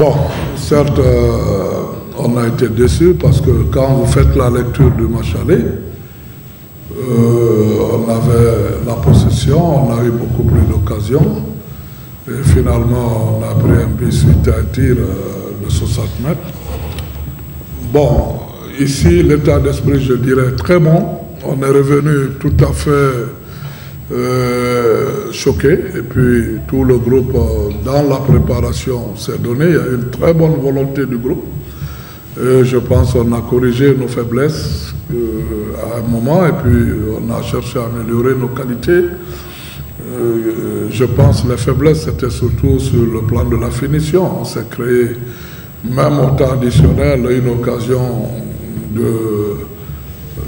Bon, certes, on a été déçus parce que quand vous faites la lecture du match aller, on avait la possession, on a eu beaucoup plus d'occasions. Et finalement, on a pris un but suite à un tir de 60 mètres. Bon, ici, l'état d'esprit, je dirais, très bon. On est revenu tout à fait choqué. Et puis, tout le groupe, dans la préparation, s'est donné. Il y a eu une très bonne volonté du groupe. Et je pense qu'on a corrigé nos faiblesses à un moment. Et puis, on a cherché à améliorer nos qualités. Je pense que les faiblesses, c'était surtout sur le plan de la finition. On s'est créé, même au temps additionnel, une occasion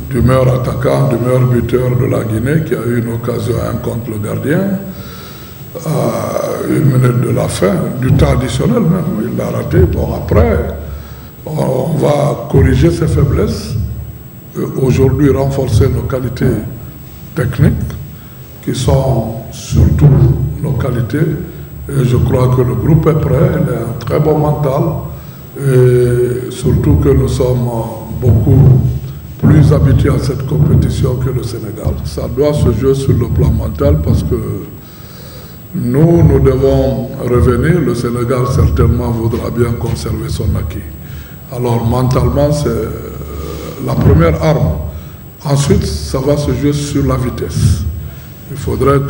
du meilleur attaquant, du meilleur buteur de la Guinée, qui a eu une occasion à un contre le gardien, à 1 minute de la fin, du temps additionnel même. Il l'a raté. Bon, après, on va corriger ces faiblesses, aujourd'hui renforcer nos qualités techniques, qui sont surtout nos qualités. Et je crois que le groupe est prêt, il a un très bon mental, et surtout que nous sommes beaucoup plus habitués à cette compétition que le Sénégal. Ça doit se jouer sur le plan mental parce que nous devons revenir. Le Sénégal certainement voudra bien conserver son acquis. Alors mentalement, c'est la première arme. Ensuite, ça va se jouer sur la vitesse. Il faudrait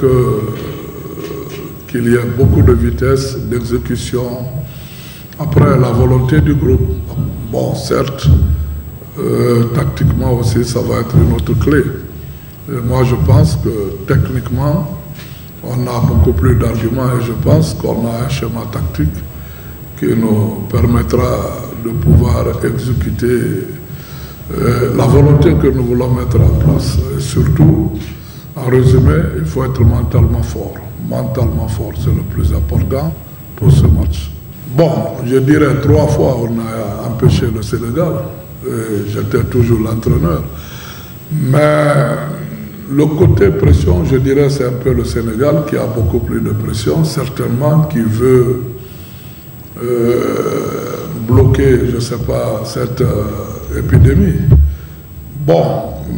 qu'il y ait beaucoup de vitesse, d'exécution. Après, la volonté du groupe. Bon, certes, tactiquement aussi, ça va être une autre clé. Et moi, je pense que techniquement, on a beaucoup plus d'arguments et je pense qu'on a un schéma tactique qui nous permettra de pouvoir exécuter la volonté que nous voulons mettre en place. Et surtout, en résumé, il faut être mentalement fort. Mentalement fort, c'est le plus important pour ce match. Bon, je dirais 3 fois on a empêché le Sénégal. J'étais toujours l'entraîneur. Mais le côté pression, je dirais, c'est un peu le Sénégal qui a beaucoup plus de pression, certainement qui veut bloquer, je ne sais pas, cette épidémie. Bon,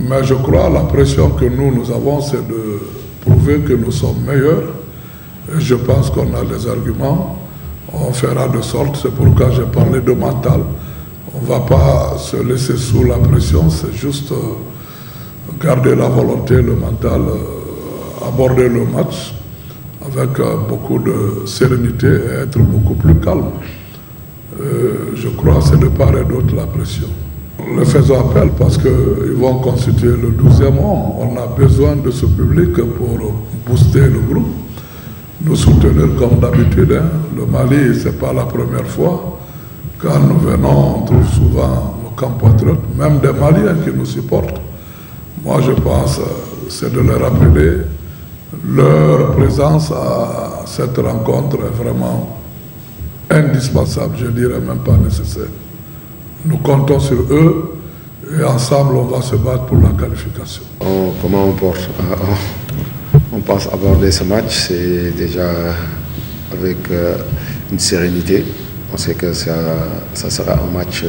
mais je crois la pression que nous avons, c'est de prouver que nous sommes meilleurs. Et je pense qu'on a les arguments. On fera de sorte, c'est pourquoi j'ai parlé de mental. On ne va pas se laisser sous la pression, c'est juste garder la volonté, le mental, aborder le match avec beaucoup de sérénité et être beaucoup plus calme. Je crois que c'est de part et d'autre la pression. Le faisons appel parce qu'ils vont constituer le 12e homme. On a besoin de ce public pour booster le groupe, nous soutenir comme d'habitude. Hein. Le Mali, ce n'est pas la première fois. Quand nous venons, on trouve souvent nos compatriotes, même des Maliens qui nous supportent. Moi, je pense c'est de leur rappeler leur présence à cette rencontre est vraiment indispensable, je dirais même pas nécessaire. Nous comptons sur eux et ensemble, on va se battre pour la qualification. Comment on pense aborder ce match? C'est déjà avec une sérénité. On sait que ça sera un match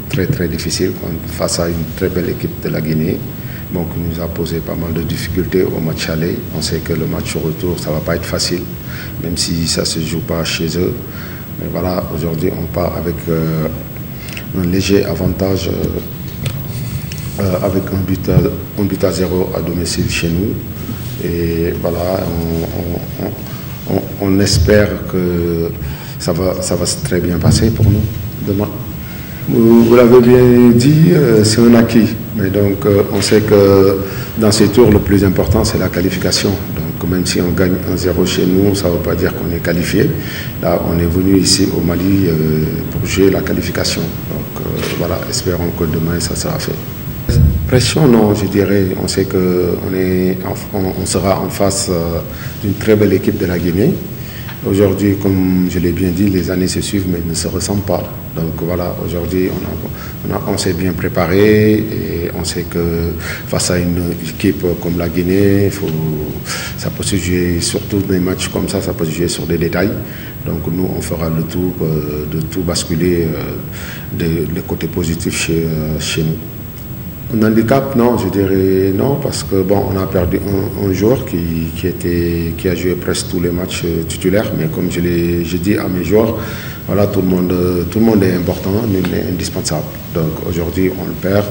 très très difficile face à une très belle équipe de la Guinée. Donc, il nous a posé pas mal de difficultés au match aller. On sait que le match retour, ça ne va pas être facile, même si ça ne se joue pas chez eux. Mais voilà, aujourd'hui, on part avec un léger avantage avec un but à 0 à domicile chez nous. Et voilà, on espère que ça va très bien passer pour nous demain. Vous l'avez bien dit, c'est un acquis. Mais donc, on sait que dans ces tours, le plus important, c'est la qualification. Donc, même si on gagne 1-0 chez nous, ça ne veut pas dire qu'on est qualifié. Là, on est venu ici au Mali pour jouer la qualification. Donc, voilà, espérons que demain, ça sera fait. Pression, non, je dirais. On sait qu'on sera en face d'une très belle équipe de la Guinée. Aujourd'hui, comme je l'ai bien dit, les années se suivent, mais ne se ressemblent pas. Donc voilà, aujourd'hui, on s'est bien préparé et on sait que face à une équipe comme la Guinée, ça peut se jouer, surtout dans des matchs comme ça peut se jouer sur des détails. Donc nous, on fera le tout de tout basculer le côté positif chez nous. Un handicap, non, je dirais non, parce que bon, on a perdu un joueur qui a joué presque tous les matchs titulaires, mais comme je dis à mes joueurs, voilà, tout le monde est important, nul n'est indispensable. Donc aujourd'hui, on le perd,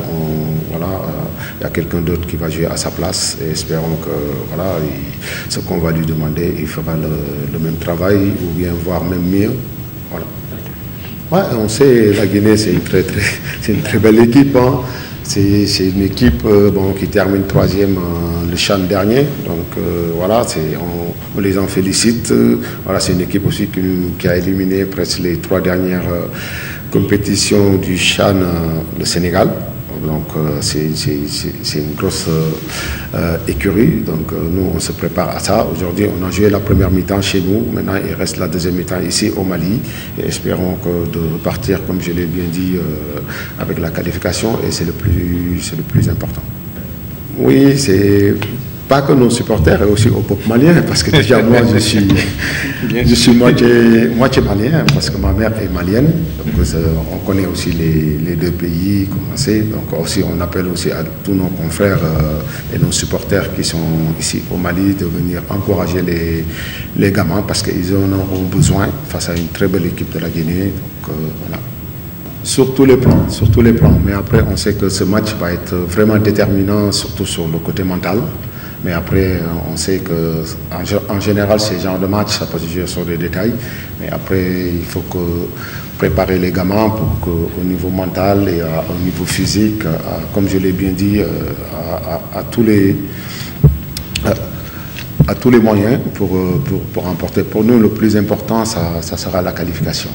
il y a quelqu'un d'autre qui va jouer à sa place, et espérons que voilà, ce qu'on va lui demander, il fera le même travail, ou bien voire même mieux. Voilà. Ouais, on sait, la Guinée, c'est une très belle équipe. Hein. C'est une équipe qui termine 3e le CHAN dernier. Donc voilà, on les en félicite. Voilà, c'est une équipe aussi qui a éliminé presque les 3 dernières compétitions du CHAN, le Sénégal. Donc c'est une grosse écurie. Donc nous, on se prépare à ça. Aujourd'hui, on a joué la première mi-temps chez nous. Maintenant, il reste la deuxième mi-temps ici au Mali. Et espérons de repartir, comme je l'ai bien dit, avec la qualification. Et c'est le plus important. Oui, c'est pas que nos supporters, et aussi au peuple malien, parce que déjà moi je suis moitié malien, parce que ma mère est malienne, donc on connaît aussi les deux pays, donc aussi on appelle aussi à tous nos confrères et nos supporters qui sont ici au Mali de venir encourager les gamins, parce qu'ils en auront besoin face à une très belle équipe de la Guinée, donc voilà. Sur tous les plans, mais après on sait que ce match va être vraiment déterminant, surtout sur le côté mental. Mais après, on sait qu'en général, ces genres de matchs, ça peut se jouer sur des détails. Mais après, il faut préparer les gamins pour qu'au niveau mental et au niveau physique, comme je l'ai bien dit, à tous les moyens pour remporter. Pour nous, le plus important, ça sera la qualification.